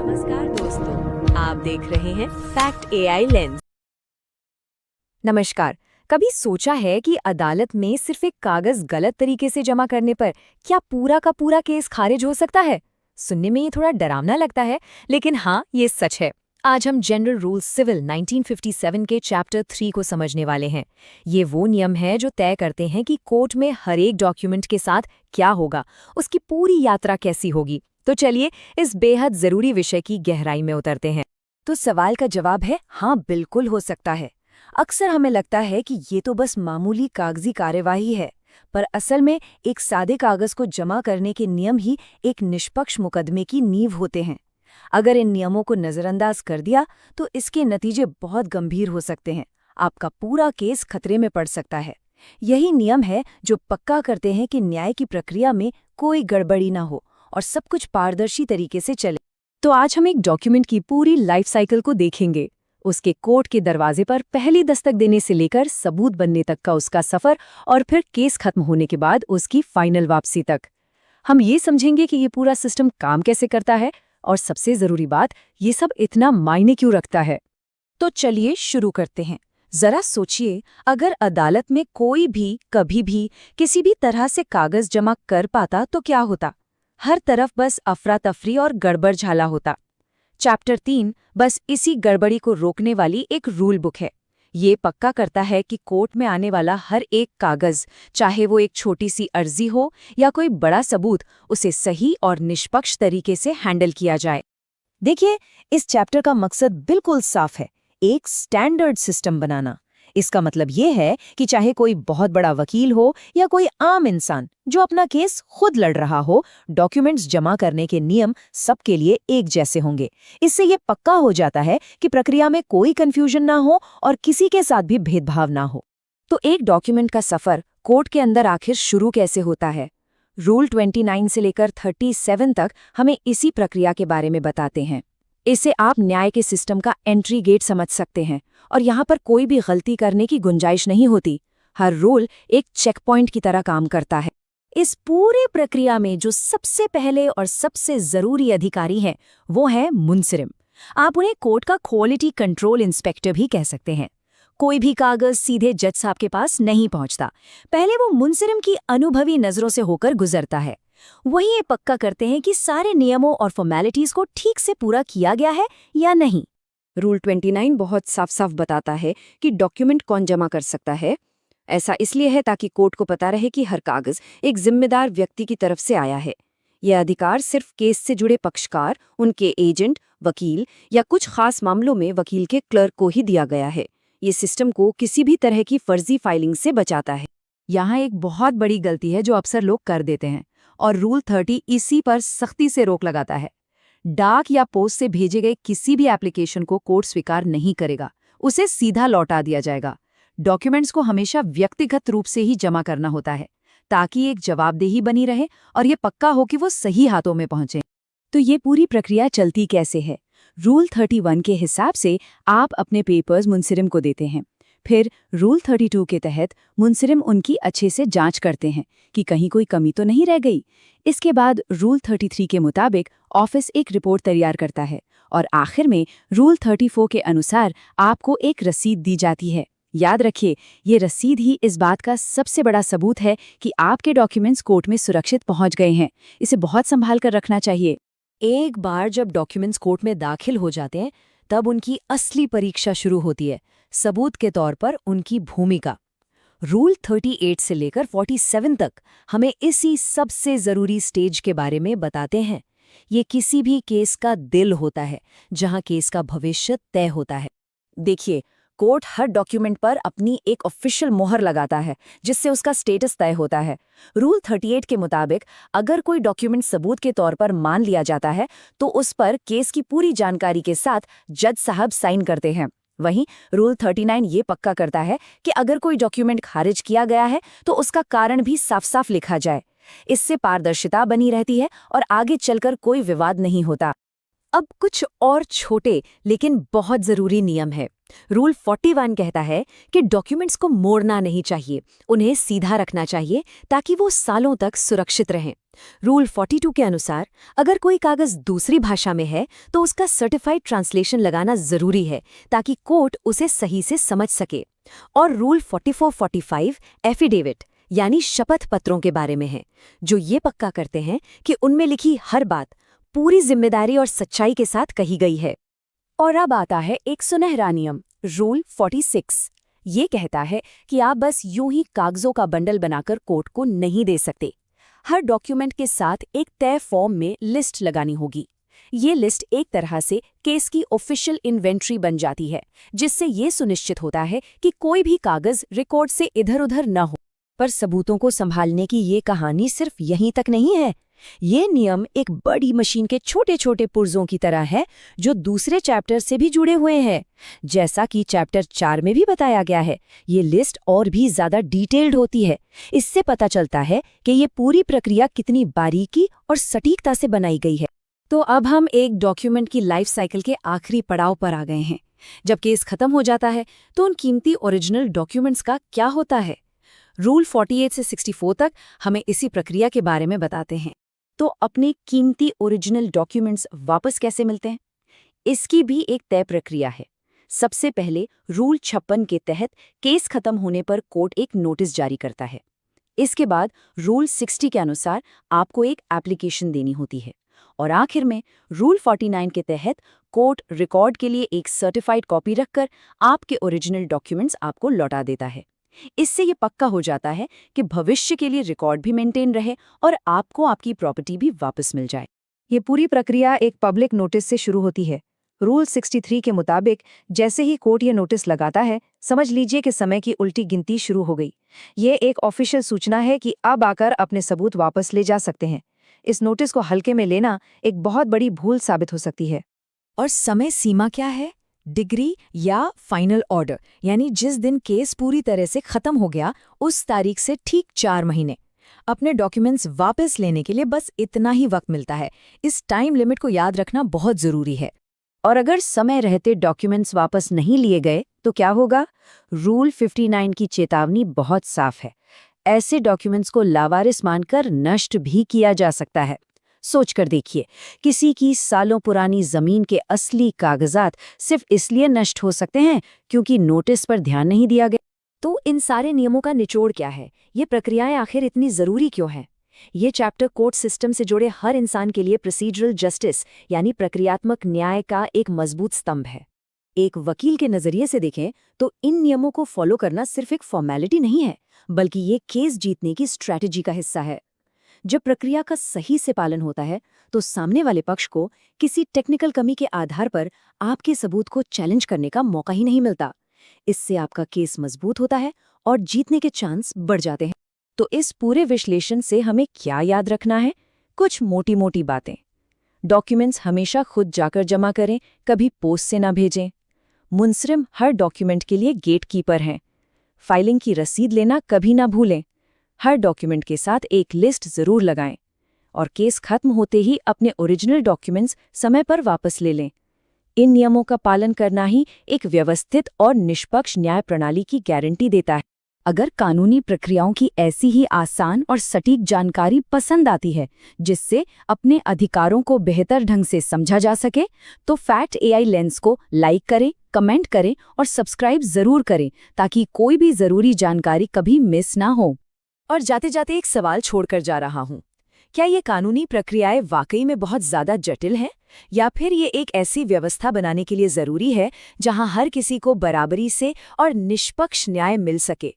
नमस्कार दोस्तों, आप देख रहे हैं फैक्ट एआई लेंस। नमस्कार। कभी सोचा है कि अदालत में सिर्फ एक कागज गलत तरीके से जमा करने पर क्या पूरा का पूरा केस खारिज हो सकता है? सुनने में ये थोड़ा डरावना लगता है, लेकिन हाँ, ये सच है। आज हम जनरल रूल्स सिविल 1957 के चैप्टर 3 को समझने वाले हैं। ये वो नियम है जो तय करते हैं कि कोर्ट में हर एक डॉक्यूमेंट के साथ क्या होगा, उसकी पूरी यात्रा कैसी होगी। तो चलिए इस बेहद जरूरी विषय की गहराई में उतरते हैं। तो सवाल का जवाब है हाँ, बिल्कुल हो सकता है। अक्सर हमें लगता है कि ये तो बस मामूली कागजी कार्यवाही है, पर असल में एक सादे कागज को जमा करने के नियम ही एक निष्पक्ष मुकदमे की नींव होते हैं। अगर इन नियमों को नजरअंदाज कर दिया तो इसके नतीजे बहुत गंभीर हो सकते हैं। आपका पूरा केस खतरे में पड़ सकता है। यही नियम है जो पक्का करते हैं कि न्याय की प्रक्रिया में कोई गड़बड़ी न हो और सब कुछ पारदर्शी तरीके से चले। तो आज हम एक डॉक्यूमेंट की पूरी लाइफ साइकिल को देखेंगे, उसके कोर्ट के दरवाजे पर पहली दस्तक देने से लेकर सबूत बनने तक का उसका सफर, और फिर केस खत्म होने के बाद उसकी फाइनल वापसी तक। हम ये समझेंगे कि ये पूरा सिस्टम काम कैसे करता है, और सबसे जरूरी बात, ये सब इतना मायने क्यों रखता है। तो चलिए शुरू करते हैं। जरा सोचिए, अगर अदालत में कोई भी कभी भी किसी भी तरह से कागज जमा कर पाता तो क्या होता? हर तरफ बस अफरा तफरी और गड़बड़ झाला होता। चैप्टर 3 बस इसी गड़बड़ी को रोकने वाली एक रूल बुक है। ये पक्का करता है कि कोर्ट में आने वाला हर एक कागज, चाहे वो एक छोटी सी अर्जी हो या कोई बड़ा सबूत, उसे सही और निष्पक्ष तरीके से हैंडल किया जाए। देखिए, इस चैप्टर का मकसद बिल्कुल साफ है, एक स्टैंडर्ड सिस्टम बनाना। इसका मतलब ये है कि चाहे कोई बहुत बड़ा वकील हो या कोई आम इंसान जो अपना केस खुद लड़ रहा हो, डॉक्यूमेंट्स जमा करने के नियम सबके लिए एक जैसे होंगे। इससे ये पक्का हो जाता है कि प्रक्रिया में कोई कंफ्यूजन ना हो और किसी के साथ भी भेदभाव ना हो। तो एक डॉक्यूमेंट का सफर कोर्ट के अंदर आखिर शुरू कैसे होता है? रूल 29 से लेकर 37 तक हमें इसी प्रक्रिया के बारे में बताते हैं। इसे आप न्याय के सिस्टम का एंट्री गेट समझ सकते हैं, और यहाँ पर कोई भी गलती करने की गुंजाइश नहीं होती। हर रूल एक चेक पॉइंट की तरह काम करता है। इस पूरी प्रक्रिया में जो सबसे पहले और सबसे जरूरी अधिकारी हैं, वो है मुंसिरिम। आप उन्हें कोर्ट का क्वालिटी कंट्रोल इंस्पेक्टर भी कह सकते हैं। कोई भी कागज सीधे जज साहब के पास नहीं पहुंचता, पहले वो मुंसिरिम की अनुभवी नजरों से होकर गुजरता है। वही ये पक्का करते हैं कि सारे नियमों और फॉर्मेलिटीज को ठीक से पूरा किया गया है या नहीं। रूल 29 बहुत साफ साफ बताता है कि डॉक्यूमेंट कौन जमा कर सकता है। ऐसा इसलिए है ताकि कोर्ट को पता रहे कि हर कागज एक जिम्मेदार व्यक्ति की तरफ से आया है। यह अधिकार सिर्फ केस से जुड़े पक्षकार, उनके एजेंट, वकील या कुछ खास मामलों में वकील के क्लर्क को ही दिया गया है। ये सिस्टम को किसी भी तरह की फर्जी फाइलिंग से बचाता है। यहाँ एक बहुत बड़ी गलती है जो अक्सर लोग कर देते हैं, और रूल 30 इसी पर सख्ती से रोक लगाता है। डाक या पोस्ट से भेजे गए किसी भी एप्लीकेशन को कोर्ट स्वीकार नहीं करेगा, उसे सीधा लौटा दिया जाएगा। डॉक्यूमेंट्स को हमेशा व्यक्तिगत रूप से ही जमा करना होता है, ताकि एक जवाबदेही बनी रहे और ये पक्का हो कि वो सही हाथों में पहुंचे। तो ये पूरी प्रक्रिया चलती कैसे है? रूल 31 के हिसाब से आप अपने पेपर्स मुंसिरिम को देते हैं। फिर रूल 32 के तहत मुंसिरिम उनकी अच्छे से जांच करते हैं कि कहीं कोई कमी तो नहीं रह गई। इसके बाद रूल 33 के मुताबिक ऑफिस एक रिपोर्ट तैयार करता है, और आखिर में रूल 34 के अनुसार आपको एक रसीद दी जाती है। याद रखिए, ये रसीद ही इस बात का सबसे बड़ा सबूत है कि आपके डॉक्यूमेंट्स कोर्ट में सुरक्षित पहुंच गए हैं। इसे बहुत संभाल कर रखना चाहिए। एक बार जब डॉक्यूमेंट्स कोर्ट में दाखिल हो जाते हैं, तब उनकी असली परीक्षा शुरू होती है, सबूत के तौर पर उनकी भूमिका। रूल 38 से लेकर 47 तक हमें इसी सबसे जरूरी स्टेज के बारे में बताते हैं। ये किसी भी केस का दिल होता है, जहां केस का भविष्य तय होता है। देखिए, कोर्ट हर डॉक्यूमेंट पर अपनी एक ऑफिशियल मोहर लगाता है, जिससे उसका स्टेटस तय होता है। रूल 38 के मुताबिक अगर कोई डॉक्यूमेंट सबूत के तौर पर मान लिया जाता है, तो उस पर केस की पूरी जानकारी के साथ जज साहब साइन करते हैं। वहीं रूल 39 ये पक्का करता है कि अगर कोई डॉक्यूमेंट खारिज किया गया है तो उसका कारण भी साफ साफ लिखा जाए। इससे पारदर्शिता बनी रहती है और आगे चलकर कोई विवाद नहीं होता। अब कुछ और छोटे लेकिन बहुत जरूरी नियम है। रूल 41 कहता है कि डॉक्यूमेंट्स को मोड़ना नहीं चाहिए, उन्हें सीधा रखना चाहिए ताकि वो सालों तक सुरक्षित रहें। रूल 42 के अनुसार अगर कोई कागज दूसरी भाषा में है तो उसका सर्टिफाइड ट्रांसलेशन लगाना जरूरी है ताकि कोर्ट उसे सही से समझ सके। और रूल 44-45 एफिडेविट यानी शपथ पत्रों के बारे में है, जो ये पक्का करते हैं कि उनमें लिखी हर बात पूरी जिम्मेदारी और सच्चाई के साथ कही गई है। और अब आता है एक सुनहरा नियम, रूल 46। ये कहता है कि आप बस यूं ही कागजों का बंडल बनाकर कोर्ट को नहीं दे सकते। हर डॉक्यूमेंट के साथ एक तय फॉर्म में लिस्ट लगानी होगी। ये लिस्ट एक तरह से केस की ऑफिशियल इन्वेंट्री बन जाती है, जिससे ये सुनिश्चित होता है कि कोई भी कागज रिकॉर्ड से इधर-उधर न हो। पर सबूतों को संभालने की ये कहानी सिर्फ यहीं तक नहीं है। ये नियम एक बड़ी मशीन के छोटे छोटे पुर्जों की तरह है, जो दूसरे चैप्टर से भी जुड़े हुए हैं। जैसा कि चैप्टर 4 में भी बताया गया है, ये लिस्ट और भी ज्यादा डिटेल्ड होती है। इससे पता चलता है कि ये पूरी प्रक्रिया कितनी बारीकी और सटीकता से बनाई गई है। तो अब हम एक डॉक्यूमेंट की लाइफ साइकिल के आखिरी पड़ाव पर आ गए हैं। जब केस खत्म हो जाता है तो उन कीमती ओरिजिनल डॉक्यूमेंट्स का क्या होता है? रूल 48 से 64 तक हमें इसी प्रक्रिया के बारे में बताते हैं। तो अपने कीमती ओरिजिनल डॉक्यूमेंट्स वापस कैसे मिलते हैं? इसकी भी एक तय प्रक्रिया है। सबसे पहले रूल 56 के तहत केस खत्म होने पर कोर्ट एक नोटिस जारी करता है। इसके बाद रूल 60 के अनुसार आपको एक एप्लीकेशन देनी होती है। और आखिर में रूल 49 के तहत कोर्ट रिकॉर्ड के लिए एक सर्टिफाइड कॉपी रखकर आपके ओरिजिनल डॉक्यूमेंट्स आपको लौटा देता है। इससे ये पक्का हो जाता है कि भविष्य के लिए रिकॉर्ड भी मेंटेन रहे और आपको आपकी प्रॉपर्टी भी वापस मिल जाए। ये पूरी प्रक्रिया एक पब्लिक नोटिस से शुरू होती है। रूल 63 के मुताबिक जैसे ही कोर्ट ये नोटिस लगाता है, समझ लीजिए कि समय की उल्टी गिनती शुरू हो गई। ये एक ऑफिशियल सूचना है कि अब आकर अपने सबूत वापस ले जा सकते हैं। इस नोटिस को हल्के में लेना एक बहुत बड़ी भूल साबित हो सकती है। और समय सीमा क्या है? डिग्री या फाइनल ऑर्डर, यानी जिस दिन केस पूरी तरह से खत्म हो गया उस तारीख से ठीक 4 महीने। अपने डॉक्यूमेंट्स वापस लेने के लिए बस इतना ही वक्त मिलता है। इस टाइम लिमिट को याद रखना बहुत जरूरी है। और अगर समय रहते डॉक्यूमेंट्स वापस नहीं लिए गए तो क्या होगा? रूल 59 की चेतावनी बहुत साफ है। ऐसे डॉक्यूमेंट्स को लावारिस मानकर नष्ट भी किया जा सकता है। सोचकर देखिए, किसी की सालों पुरानी जमीन के असली कागजात सिर्फ इसलिए नष्ट हो सकते हैं क्योंकि नोटिस पर ध्यान नहीं दिया गया। तो इन सारे नियमों का निचोड़ क्या है? ये प्रक्रियाएं आखिर इतनी जरूरी क्यों हैं? ये चैप्टर कोर्ट सिस्टम से जुड़े हर इंसान के लिए प्रोसीजरल जस्टिस यानी प्रक्रियात्मक न्याय का एक मजबूत स्तंभ है। एक वकील के नजरिए से देखें तो इन नियमों को फॉलो करना सिर्फ एक फॉर्मेलिटी नहीं है, बल्कि ये केस जीतने की स्ट्रैटेजी का हिस्सा है। जब प्रक्रिया का सही से पालन होता है तो सामने वाले पक्ष को किसी टेक्निकल कमी के आधार पर आपके सबूत को चैलेंज करने का मौका ही नहीं मिलता। इससे आपका केस मजबूत होता है और जीतने के चांस बढ़ जाते हैं। तो इस पूरे विश्लेषण से हमें क्या याद रखना है? कुछ मोटी मोटी बातें। डॉक्यूमेंट्स हमेशा खुद जाकर जमा करें, कभी पोस्ट से ना भेजें। मुंसरिम हर डॉक्यूमेंट के लिए गेट कीपर हैं। फाइलिंग की रसीद लेना कभी ना भूलें। हर डॉक्यूमेंट के साथ एक लिस्ट जरूर लगाएं और केस खत्म होते ही अपने ओरिजिनल डॉक्यूमेंट्स समय पर वापस ले लें। इन नियमों का पालन करना ही एक व्यवस्थित और निष्पक्ष न्याय प्रणाली की गारंटी देता है। अगर कानूनी प्रक्रियाओं की ऐसी ही आसान और सटीक जानकारी पसंद आती है जिससे अपने अधिकारों को बेहतर ढंग से समझा जा सके, तो फैक्ट AI लेंस को लाइक करें, कमेंट करें और सब्सक्राइब जरूर करें ताकि कोई भी जरूरी जानकारी कभी मिस ना हो। और जाते जाते एक सवाल छोड़कर जा रहा हूं, क्या ये कानूनी प्रक्रियाएं वाकई में बहुत ज्यादा जटिल हैं या फिर ये एक ऐसी व्यवस्था बनाने के लिए जरूरी है जहां हर किसी को बराबरी से और निष्पक्ष न्याय मिल सके?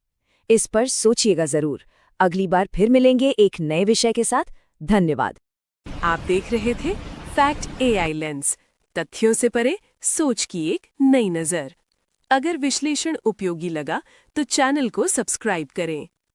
इस पर सोचिएगा जरूर। अगली बार फिर मिलेंगे एक नए विषय के साथ। धन्यवाद। आप देख रहे थे फैक्ट AI लेंस, तथ्यों से परे सोच की एक नई नजर। अगर विश्लेषण उपयोगी लगा तो चैनल को सब्सक्राइब करें।